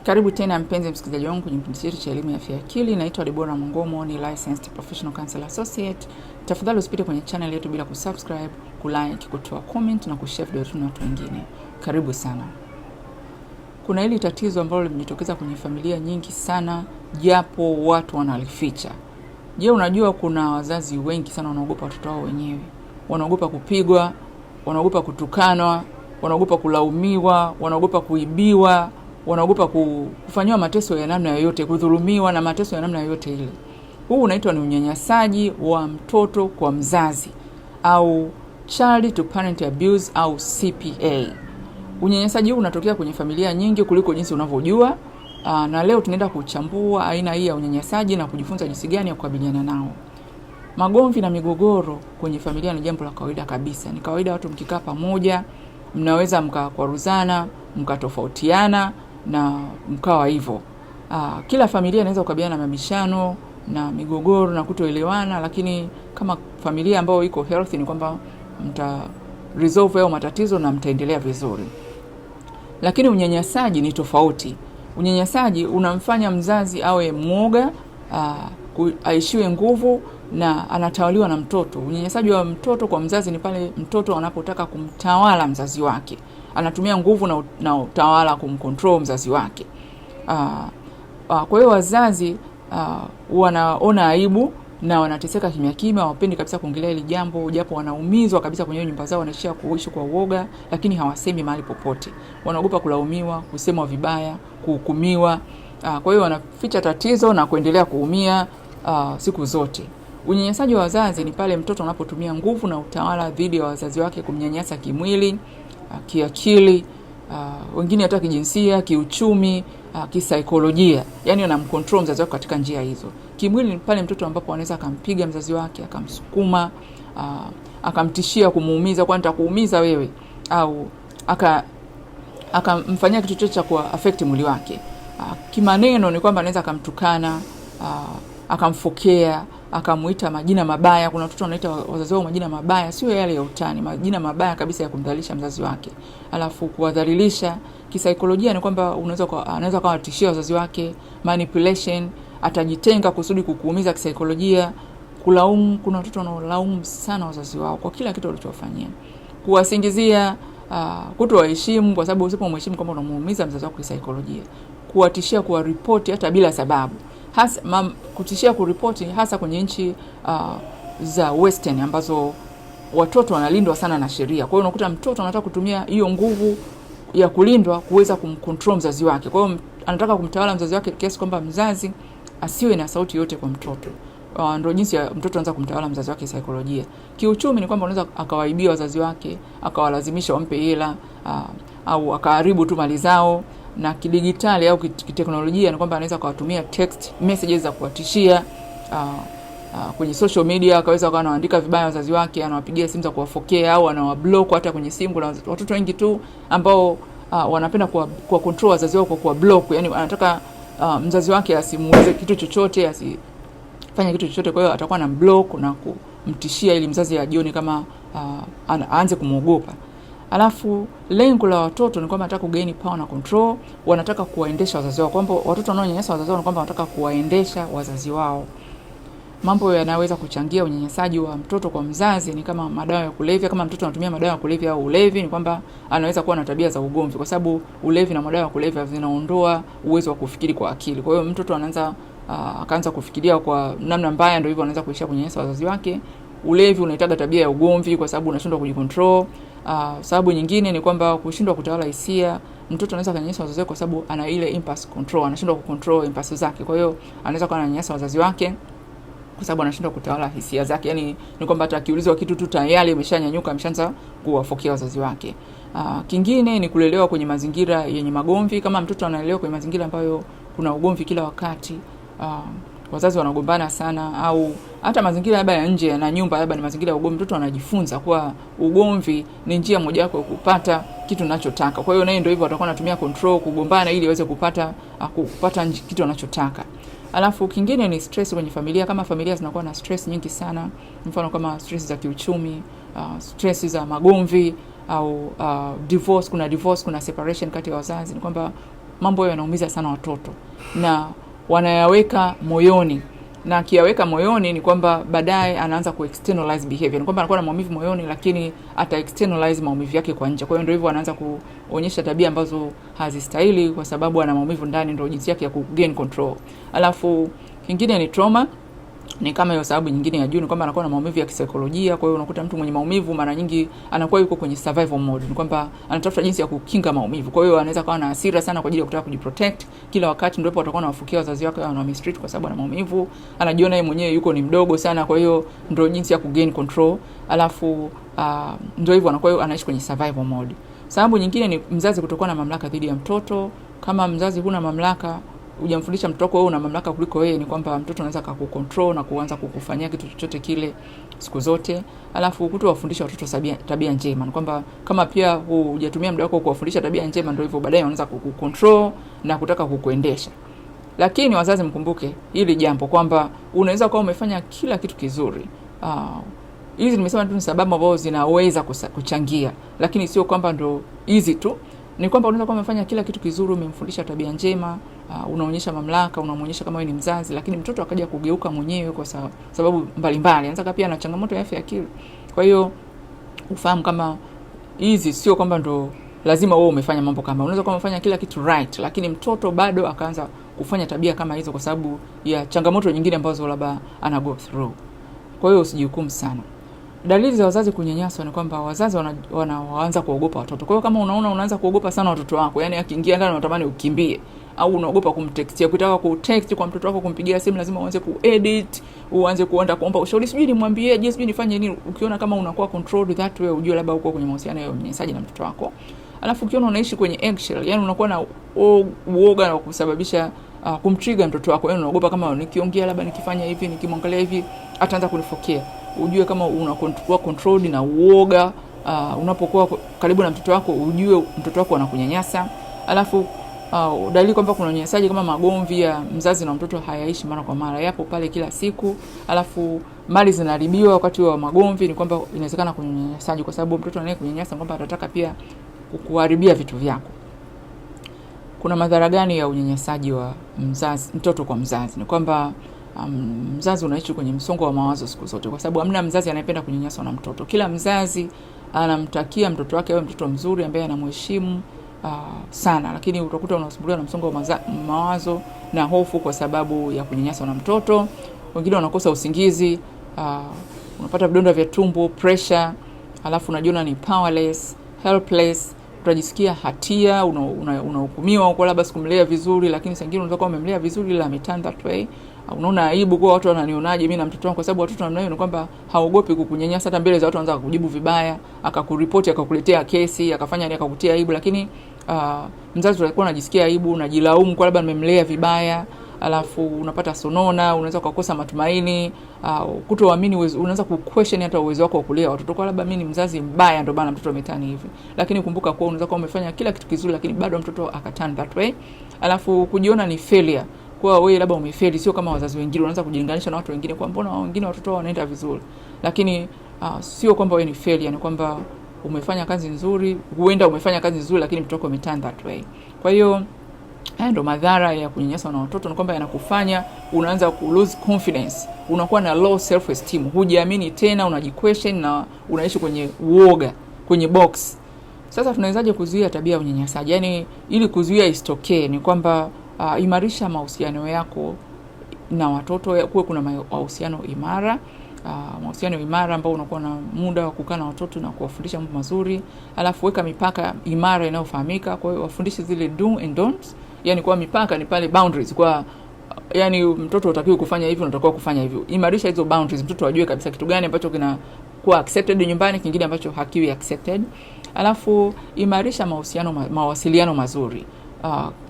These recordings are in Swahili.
Karibu tena mpenzi msikilizaji wangu kwenye kipindi chetu cha elimu ya afya ya akili. Naitwa Deborah Mongomo, ni licensed professional counselor associate. Tafadhali usipite kwenye channel yetu bila kusubscribe, kulike, kutoa comment na kushare video yetu na watu wengine. Karibu sana. Kuna hili tatizo ambalo limejitokeza kwenye familia nyingi sana, japo watu wanalificha. Je, unajua kuna wazazi wengi sana wanaogopa watoto wao wenyewe. Wanaogopa kupigwa, wanaogopa kutukanwa, wanaogopa kulaumiwa, wanaogopa kuibiwa, wanaogopa kufanywa mateso ya namna yoyote, kudhulumiwa na mateso ya namna yoyote ile. Huu unaitwa ni unyanyasaji wa mtoto kwa mzazi au child to parent abuse au CPA. Unyanyasaji huu unatokea kwenye familia nyingi kuliko jinsi unavyojua. Na leo tunaenda kuchambua aina hii ya unyanyasaji na kujifunza jinsi gani ya kukabiliana nao. Magomvi na migogoro kwenye familia ni jambo la kawaida kabisa. Ni kawaida watu mkikaa pamoja, mnaweza mkakwaruzana, mkatofautiana na mkawa hivyo. Kila familia inaweza kukabiliana na mabishano na migogoro na kutoelewana, lakini kama familia ambayo iko healthy ni kwamba mta resolve hayo matatizo na mtaendelea vizuri. Lakini unyanyasaji ni tofauti. Unyanyasaji unamfanya mzazi awe mwoga, aishiwe nguvu na anatawaliwa na mtoto. Unyanyasaji wa mtoto kwa mzazi ni pale mtoto anapotaka kumtawala mzazi wake. Anatumia nguvu na utawala kumcontrol mzazi wake. Kwa hiyo wazazi wanaona aibu na wanateseka kimya kimya, hawapendi kabisa kuongelea hili jambo, japo wanaumizwa kabisa kwenye nyumba zao, wanaishia kuishi kwa uoga, lakini hawasemi mahali popote. Wanaogopa kulaumiwa, kusemwa vibaya, kuhukumiwa. Kwa hiyo wanaficha tatizo na kuendelea kuumia siku zote. Unyanyasaji wa wazazi ni pale mtoto anapotumia nguvu na utawala dhidi ya wazazi wake kumnyanyasa kimwili, kiakili, wengine hata kijinsia, kiuchumi, kisaikolojia. Yaani anamcontrol mzazi wake katika njia hizo. Kimwili ni pale mtoto ambapo anaweza akampiga mzazi wake, akamsukuma, akamtishia kumuumiza, kwa nitakuumiza wewe, au akamfanyia kitu chochote cha kuaffect mwili wake. Kimaneno ni kwamba anaweza akamtukana, akamfokea, akamuita majina mabaya. Kuna watoto wanaita wazazi wao majina mabaya, sio yale ya utani, majina mabaya kabisa ya kumdhalilisha mzazi wake. Alafu kuwadhalilisha kisaikolojia ni kwamba anaweza kuwatishia wazazi wake, manipulation, atajitenga kusudi kukuumiza kisaikolojia, kulaumu. Kuna watoto wanaolaumu sana wazazi wao kwa kila kitu walichofanyia, kuwasingizia, kutowaheshimu, kwa sababu usipomheshimu kwamba unamuumiza mzazi wako kisaikolojia, kuwatishia, kuwaripoti hata bila sababu. Kutishia kuripoti hasa kwenye nchi za western ambazo watoto wanalindwa sana na sheria. Kwa hiyo unakuta mtoto anataka kutumia hiyo nguvu ya kulindwa kuweza kumcontrol mzazi wake. Kwa hiyo anataka kumtawala mzazi wake kiasi kwamba mzazi asiwe na sauti yote kwa mtoto. Ndio jinsi ya mtoto anaanza kumtawala mzazi wake saikolojia. Kiuchumi ni kwamba unaweza akawaibia wazazi wake, akawalazimisha wampe hela, au akaharibu tu mali zao. Na kidigitali au kiteknolojia ni kwamba anaweza kuwatumia text messages za kuwatishia, kwenye social media, akaweza kuwa anaandika vibaya wazazi wake, anawapigia simu za kuwafokea au anawablock hata kwenye simu. Na watoto wengi tu ambao wanapenda kwa control wazazi wao kwa kuwablock, yani anataka mzazi wake asimuulize kitu chochote, asifanye kitu chochote, kwa hiyo atakuwa na block na kumtishia ili mzazi ajione kama aanze kumuogopa. Alafu lengo la watoto ni kwamba wanataka kugain power na control, wanataka kuwaendesha wazazi wao. Kwamba watoto wanaonyanyasa wazazi wao ni kwamba wanataka kuwaendesha wazazi wao. Mambo yanaweza kuchangia unyanyasaji wa mtoto kwa mzazi ni kama madawa ya kulevya. Kama mtoto anatumia madawa ya kulevya au ulevi, ni kwamba anaweza kuwa na tabia za ugomvi, kwa sababu ulevi na madawa ya kulevya zinaondoa uwezo wa kufikiri kwa akili. Kwa hiyo mtoto akaanza kufikiria kwa namna mbaya, ndio hivyo anaanza kuishia kunyanyasa wazazi wake. Ulevi unaitaga tabia ya ugomvi kwa sababu unashindwa kujicontrol. Sababu nyingine ni kwamba kushindwa kutawala hisia. Mtoto anaweza kunyanyasa wazazi wake kwa sababu ana ile impulse control, anashindwa kucontrol impulse zake. Kwa hiyo anaweza kuwa ananyanyasa wazazi wake kwa sababu anashindwa kutawala hisia zake. Yani ni kwamba hata akiulizwa kitu tu tayari ameshanyanyuka, ameshaanza kuwafokea wazazi wake. Kingine ni kulelewa kwenye mazingira yenye magomvi. Kama mtoto analelewa kwenye mazingira ambayo kuna ugomvi kila wakati, wazazi wanagombana sana, au hata mazingira labda ya nje na nyumba labda ni mazingira ya ugomvi, mtoto anajifunza kwa ugomvi ni njia moja ya kupata kitu anachotaka. Kwa hiyo naye ndio hivyo atakuwa anatumia control kugombana ili aweze kupata kitu anachotaka. Alafu kingine ni stress kwenye familia. Kama familia zinakuwa na stress nyingi sana, mfano kama stress za kiuchumi, stress za magomvi au divorce, kuna separation kati ya wazazi, ni kwamba mambo hayo yanaumiza sana watoto na wanayaweka moyoni, na akiyaweka moyoni ni kwamba baadaye anaanza ku-externalize behavior. Ni kwamba anakuwa na maumivu moyoni lakini ata-externalize maumivu yake kwa nje. Kwa hiyo ndio hivyo anaanza kuonyesha tabia ambazo hazistahili kwa sababu ana maumivu ndani, ndio jinsi yake ya ku-gain control. Alafu kingine ni trauma. Ni kama hiyo sababu nyingine ya juu, ni kwamba anakuwa na maumivu ya kisaikolojia. Kwa hiyo unakuta mtu mwenye maumivu mara nyingi anakuwa yuko kwenye survival mode. Ni kwamba anatafuta jinsi ya kukinga maumivu. Kwa hiyo anaweza kuwa na hasira sana kwa ajili ya kutaka kujiprotect. Kila wakati ndio atakuwa anawafukia wazazi wake na mistreat kwa sababu ana maumivu. Anajiona yeye mwenyewe yuko ni mdogo sana, kwa hiyo ndio jinsi ya kugain control. Alafu ndio hivyo anakuwa anaishi kwenye survival mode. Sababu nyingine ni mzazi kutokuwa na mamlaka dhidi ya mtoto. Kama mzazi huna mamlaka, hujamfundisha mtoto wako wewe una mamlaka kuliko yeye, ni kwamba mtoto anaweza kukucontrol na kuanza kukufanyia kitu chochote kile siku zote. Alafu kutowafundisha watoto tabia njema, ni kwamba kama pia hujatumia muda wako kuwafundisha tabia njema, ndio hivyo baadaye wanaanza kukucontrol na kutaka kukuendesha. Lakini wazazi mkumbuke hili jambo kwamba unaweza kuwa umefanya kila kitu kizuri. Hizi nimesema tu ni sababu ambazo zinaweza kuchangia, lakini sio kwamba ndo hizi tu. Ni kwamba unaweza kuwa umefanya kila kitu kizuri, umemfundisha tabia njema, unaonyesha mamlaka, unamuonyesha kama wewe ni mzazi, lakini mtoto akaja kugeuka mwenyewe kwa sababu mbalimbali. Anaweza pia na changamoto ya afya ya akili. Kwa hiyo ufahamu kama hizi sio kwamba ndo lazima wewe umefanya mambo kama. Unaweza kuwa umefanya kila kitu right, lakini mtoto bado akaanza kufanya tabia kama hizo kwa sababu ya changamoto nyingine ambazo labda ana go through. Kwa hiyo usijihukumu sana. Dalili za wazazi kunyanyaswa ni kwamba wazazi wanaanza kuogopa watoto. Kwa hiyo kama unaanza kuogopa sana watoto wako, yani akiingia ndani unatamani ukimbie, au unaogopa kumtextia, ukitaka kutext kwa mtoto wako, kumpigia simu lazima uanze kuedit, uanze kuenda kuomba ushauri, sijui nimwambie je, sijui nifanye nini. Ukiona kama unakuwa controlled that way, ujue labda uko kwenye mahusiano ya unyanyasaji na mtoto wako. Alafu ukiona unaishi kwenye eggshell, yani unakuwa na uoga na kusababisha kumtrigger mtoto wako, yani unaogopa kama nikiongea labda nikifanya hivi, nikimwangalia hivi ataanza kunifokea. Ujue kama unakuwa controlled na uoga. Unapokuwa karibu na mtoto wako, ujue mtoto wako anakunyanyasa. Alafu dalili kwamba kuna unyanyasaji kama magomvi ya mzazi na mtoto hayaishi mara kwa mara, yapo pale kila siku. Alafu mali zinaharibiwa wakati wa magomvi, ni kwamba inawezekana kuna unyanyasaji kwa sababu mtoto anayekunyanyasa kwamba atataka pia kukuharibia vitu vyako. Kuna madhara gani ya unyanyasaji wa mtoto kwa mzazi? Ni kwamba mzazi unaishi kwenye msongo wa mawazo siku zote, kwa sababu hamna mzazi anayependa kunyanyaswa na mtoto. Kila mzazi anamtakia mtoto wake awe mtoto mzuri ambaye anamheshimu sana, lakini utakuta unasumbuliwa na msongo wa mawazo na hofu kwa sababu ya kunyanyaswa na mtoto. Wengine wanakosa usingizi, unapata vidonda vya tumbo, pressure, alafu unajiona ni powerless, helpless, utajisikia hatia, unahukumiwa kwa labda sikumlea vizuri, lakini sangine unaweza kuwa umemlea vizuri ila ameturn that way. Unaona aibu kwa watu wananionaje mimi na mtoto wangu, kwa sababu watoto wanao ni kwamba haogopi kukunyanyasa. Hata mbele za watu wanaanza kukujibu vibaya, akakuripoti, akakuletea kesi, akafanya nini, akakutia aibu. Lakini mzazi alikuwa anajisikia aibu, unajilaumu kwa labda nimemlea vibaya. Alafu unapata sonona, unaweza kukosa matumaini, kutoamini, unaanza kuquestion hata uwezo wako wa kulea watoto, kwa labda mimi ni mzazi mbaya ndio bana mtoto ametani hivi. Lakini kumbuka kwa unaweza kuwa umefanya kila kitu kizuri lakini bado mtoto akaturn that way. Alafu kujiona ni failure, kwa wewe labda umefeli, sio kama wazazi wengine. Unaanza kujilinganisha na watu wengine kwa mbona wengine watoto wao wanaenda vizuri, lakini sio kwamba wewe ni failure, ni kwamba umefanya kazi nzuri. Huenda umefanya kazi nzuri lakini mtoto wako ameturn that way. Kwa hiyo haya ndo madhara ya kunyanyaswa na watoto, ni kwamba yanakufanya unaanza ku lose confidence, unakuwa na low self esteem, hujiamini tena, unajiquestion na unaishi kwenye uoga, kwenye box. Sasa tunawezaje kuzuia tabia ya unyanyasaji? Yani ili kuzuia isitokee ni kwamba imarisha mahusiano yako na watoto, kuwe kuna mahusiano imara. Mahusiano imara ambao unakuwa na muda wa kukaa na watoto na kuwafundisha mambo mazuri. Alafu weka mipaka imara inayofahamika. Kwa hiyo wafundishe zile do and don'ts. Yani kwa mipaka ni pale boundaries, kwa yani mtoto utakiwa kufanya hivi, unatakiwa kufanya hivyo. Imarisha hizo boundaries, mtoto ajue kabisa kitu gani ambacho kinakuwa accepted nyumbani, kingine ambacho hakiwi accepted. Alafu imarisha mawasiliano mazuri.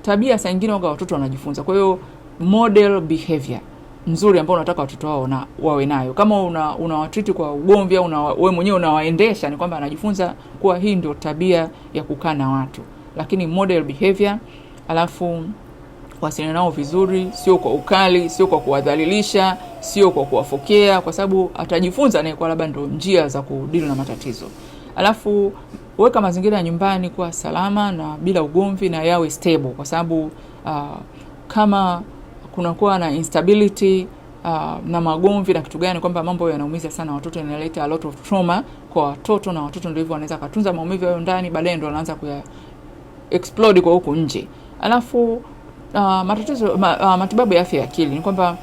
Tabia saa nyingine watoto wanajifunza. Kwa hiyo model behavior nzuri ambao unataka watoto wao wawe nayo. Kama unawatreat kwa ugomvi au wewe mwenyewe unawaendesha, ni kwamba anajifunza kuwa hii ndio tabia ya kukaa na watu. Lakini model behavior. Alafu wasiliana nao vizuri, sio kwa ukali, sio kwa kuwadhalilisha, sio kwa kuwafokea, kwa sababu atajifunza naye kwa labda ndio njia za kudili na matatizo. Alafu weka mazingira ya nyumbani kuwa salama na bila ugomvi na yawe stable, kwa sababu kama kunakuwa na instability na magomvi na kitu gani, kwamba mambo yanaumiza sana watoto, yanaleta a lot of trauma kwa watoto, na watoto ndio hivyo wanaweza kutunza maumivu yao ndani, baadaye ndio wanaanza kuya explode kwa huko nje. Alafu matibabu ya afya ya akili ni kwamba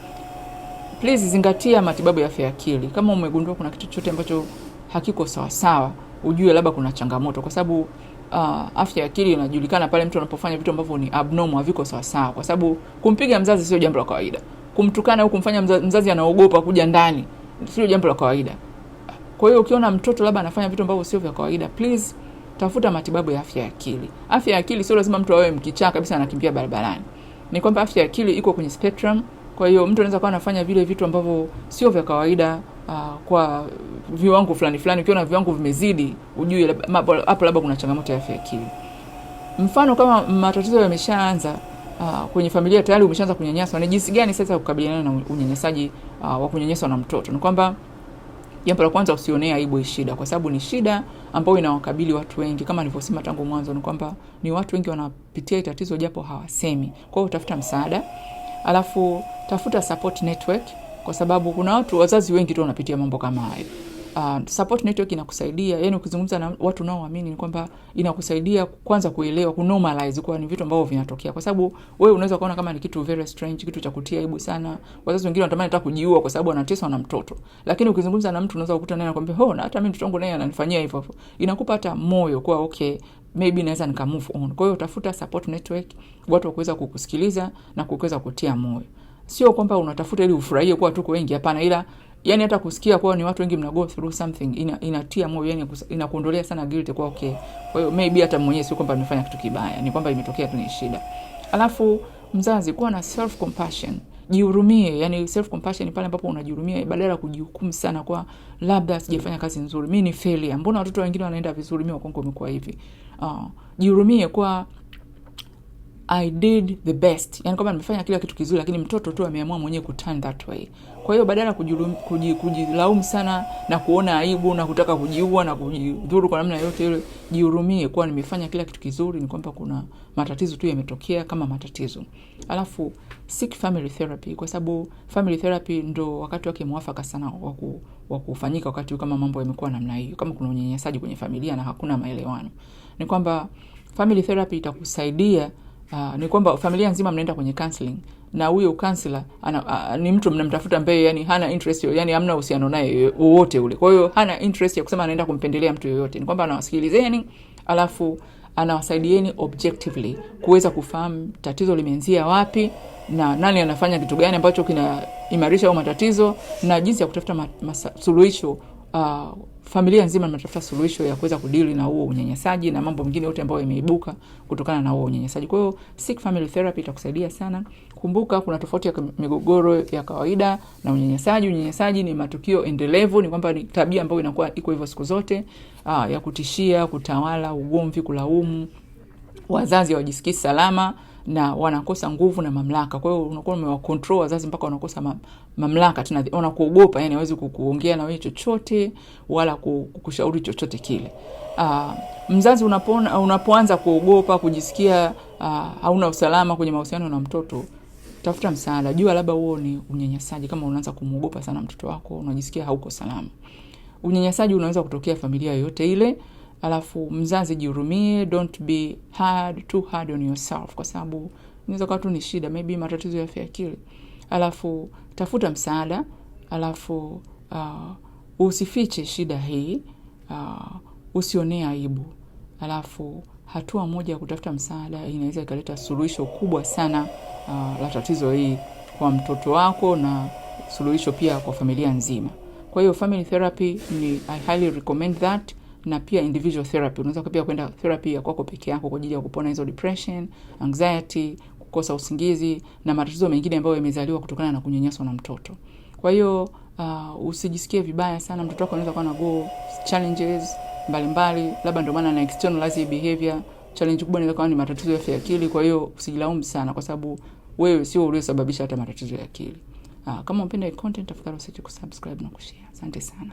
please zingatia matibabu ya afya ya akili. Kama umegundua kuna kitu chochote ambacho hakiko sawa sawa, ujue labda kuna changamoto, kwa sababu afya ya akili inajulikana pale mtu anapofanya vitu ambavyo ni abnormal, haviko sawa sawa. Kwa sababu kumpiga mzazi sio jambo la kawaida, kumtukana au kumfanya mzazi anaogopa kuja ndani sio jambo la kawaida. Kwa hiyo ukiona mtoto labda anafanya vitu ambavyo sio vya kawaida, please tafuta matibabu ya afya ya akili. Afya ya akili sio lazima mtu awe mkichaa kabisa anakimbia barabarani. Ni kwamba afya ya akili iko kwenye spectrum. Kwa hiyo mtu anaweza kuwa anafanya vile vitu ambavyo sio vya kawaida kwa viwango fulani fulani. Ukiona viwango vimezidi, ujue hapo labda kuna changamoto ya afya ya akili. Mfano kama matatizo yameshaanza kwenye familia, tayari umeshaanza kunyanyaswa, ni jinsi gani sasa kukabiliana na unyanyasaji wa kunyanyaswa na mtoto? Ni kwamba jambo la kwanza, usionee aibu shida, kwa sababu ni shida ambayo inawakabili watu wengi. Kama nilivyosema tangu mwanzo, ni kwamba ni watu wengi wanapitia tatizo japo hawasemi. Kwa hiyo tafuta msaada. Alafu tafuta support network, kwa sababu kuna wazazi wengi tu wanapitia mambo kama hayo. Support network inakusaidia, yani ukizungumza na watu unaoamini, ni kwamba inakusaidia kwanza kuelewa, kunormalize kwa ni vitu ambavyo vinatokea. Kwa sababu wewe unaweza kuona kama ni kitu very strange, kitu cha kutia aibu sana. Wazazi wengine wanatamani hata kujiua kwa sababu wanateswa na mtoto. Lakini ukizungumza na mtu unaweza kukuta naye anakuambia, na hata mimi mtoto wangu naye ananifanyia hivyo. Inakupa hata moyo kwa okay, maybe naweza nika move on. Kwa hiyo tafuta support network, watu wa kuweza kukusikiliza na kuweza kutia moyo. Sio kwamba unatafuta ili ufurahie kwa tuko wengi, hapana, ila yani hata kusikia kwa ni watu wengi mna go through something inatia moyo, yani inakuondolea sana guilt kwa okay. Kwa hiyo maybe hata mwenyewe sio kwamba nimefanya kitu kibaya, ni kwamba imetokea tu ni shida. Alafu mzazi, kuwa na self compassion, jihurumie. Yani self compassion ni pale ambapo unajihurumia badala ya kujihukumu sana kwa labda sijafanya kazi nzuri, mimi ni failure, mbona watoto wengine wanaenda vizuri, mimi wakongo nimekuwa hivi. Jihurumie kwa I did the best. Yani kwamba nimefanya kila kitu kizuri, lakini mtoto tu ameamua mwenyewe ku turn that way. Kwa hiyo badala kujilaumu sana na kuona aibu na kutaka kujiua na kujidhuru kwa namna yote ile, jihurumie kwa nimefanya kila kitu kizuri, ni kwamba kuna matatizo tu yametokea kama matatizo. Alafu seek family therapy, kwa sababu family therapy ndo wakati wake mwafaka sana wa kufanyika wakati kama mambo yamekuwa namna hiyo, kama kuna unyanyasaji kwenye familia na hakuna maelewano. Ni kwamba family therapy itakusaidia. Ni kwamba familia nzima mnaenda kwenye counseling, na huyo counselor ni mtu mnamtafuta ambaye yani hana interest, yani hamna uhusiano naye wote ule. Kwa hiyo hana interest ya kusema anaenda kumpendelea mtu yoyote. Ni kwamba anawasikilizeni, alafu anawasaidieni objectively kuweza kufahamu tatizo limeanzia wapi na nani anafanya kitu gani ambacho kinaimarisha au matatizo, na jinsi ya kutafuta suluhisho. Familia nzima mnatafuta suluhisho ya kuweza kudili na huo unyanyasaji na mambo mengine yote ambayo yameibuka kutokana na huo unyanyasaji. Kwa hiyo seek family therapy itakusaidia sana. Kumbuka kuna tofauti ya migogoro ya kawaida na unyanyasaji. Unyanyasaji ni matukio endelevu, ni kwamba ni tabia ambayo inakuwa iko hivyo siku zote, ya kutishia, kutawala, ugomvi, kulaumu. Wazazi hawajisikii salama na wanakosa nguvu na mamlaka. Kwa hiyo unakuwa umewacontrol wazazi mpaka wanakosa mamlaka, tena wanakuogopa, yani hawezi kuongea na wewe chochote wala kukushauri chochote kile. Mzazi unapoanza kuogopa, kujisikia hauna usalama kwenye mahusiano na mtoto, tafuta msaada. Jua labda huo ni unyanyasaji. Kama unaanza kumuogopa sana mtoto wako, unajisikia hauko salama, unyanyasaji unaweza kutokea familia yote ile. Alafu mzazi, jihurumie, don't be too hard on yourself, kwa sababu inaweza kuwa tu ni shida, maybe matatizo ya afya ya akili. Alafu tafuta msaada. Alafu usifiche shida hii, usionee aibu. Alafu hatua moja ya kutafuta msaada inaweza ikaleta suluhisho kubwa sana la tatizo hii kwa mtoto wako na suluhisho pia kwa familia nzima. Kwa hiyo family therapy I highly recommend that. Na pia individual therapy, unaweza pia kwenda therapy ya kwako peke yako kwa ajili ya kupona hizo depression, anxiety, kukosa usingizi na matatizo mengine ambayo yamezaliwa kutokana na kunyanyaswa na mtoto. Kwa hiyo usijisikie vibaya sana. Mtoto wako anaweza kuwa na challenges mbalimbali, labda ndio maana na externalize behavior. Challenge kubwa inaweza kuwa ni matatizo ya afya ya akili. Kwa hiyo usijilaumu sana, kwa sababu wewe sio uliyesababisha hata matatizo ya akili. Kama unapenda hii content, tafadhali usiache kusubscribe na kushare. Asante sana.